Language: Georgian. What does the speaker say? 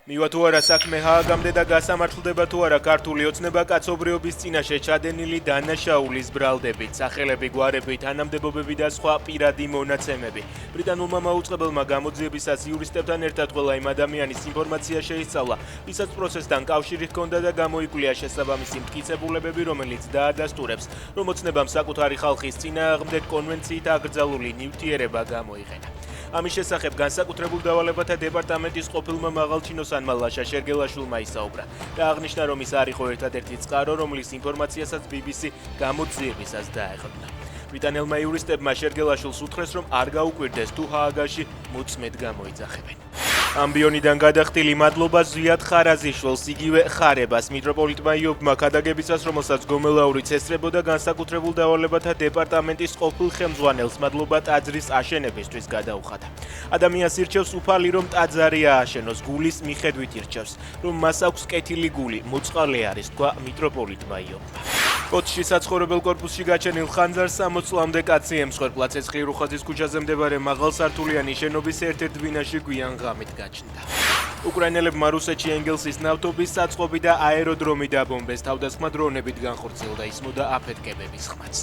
მივა თუ არა საქმე ჰააგამდე და გასამართლდება თუ არა ქართული ოცნება კაცობრიობის წინაშე ჩადენილი დანაშაულის ბრალდებით, სახელები, გვარები, თანამდებობები და სხვა პირადი მონაცემები. ბრიტანულმა მაუწყებელმა გამოძიებისას იურისტებთან ერთად ყველა იმ ადამიანის ინფორმაცია შეისწავლა, ვისაც პროცესთან კავშირი ჰქონდა და გამოიკვლია შესაბამისი მტკიცებულებები, რომელიც დაადასტურებს, რომ ოცნებამ საკუთარი ხალხის წინააღმდეგ კონვენციით აკრძალული ნივთიერება გამოიყენა. ამის შესახებ განსაკუთრებულ დავალებათა დეპარტამენტის ყოფილმა მაღალჩინოსანმა ლაშა შერგელაშვილმა ისაუბრა და აღნიშნა, რომ ის არ იყო ერთადერთი წყარო, რომლის ინფორმაციასაც BBC გამოძიებისას დაეყრდნა. ბრიტანელმა იურისტებმა შერგელაშვილს უთხრეს, რომ არ გაუკვირდეს თუ ჰააგაში მოწმედ გამოიძახებენ. ამბიონიდან გადახდილი მადლობა ზვიად ხარაზიშვილს, იგივე ხარებას მიტროპოლიტმა იობმა ქადაგებისას, რომელსაც გომელაურიც ესწრებოდა განსაკუთრებულ დავალებათა დეპარტამენტის ყოფილ ხელმძღვანელს მადლობა ტაძრის აშენებისთვის გადაუხადა. ადამიანს ირჩევს უფალი, რომ ტაძარი ააშენოს, გულის მიხედვით ირჩევს, რომ მას აქვს კეთილი გული, მოწყალე არის, თქვა მიტროპოლიტმა იობმა. კოჩში საცხოვრებელ კორპუსში გაჩენილ ხანძარს 60 წლამდე კაცი ემსხვერპლა. ცეცხლი-რუხაძის ქუჩაზე მდებარე მაღალსართულიანი შენობის ერთ-ერთ ბინაში გვიან ღამით გაჩნდა. უკრაინელებმა რუსეთში ენგელსის ნავთობის საწყობი და აეროდრომი დაბომბეს, თავდასხმა დრონებით განხორციელდა ისმოდა აფეთქებების ხმაც.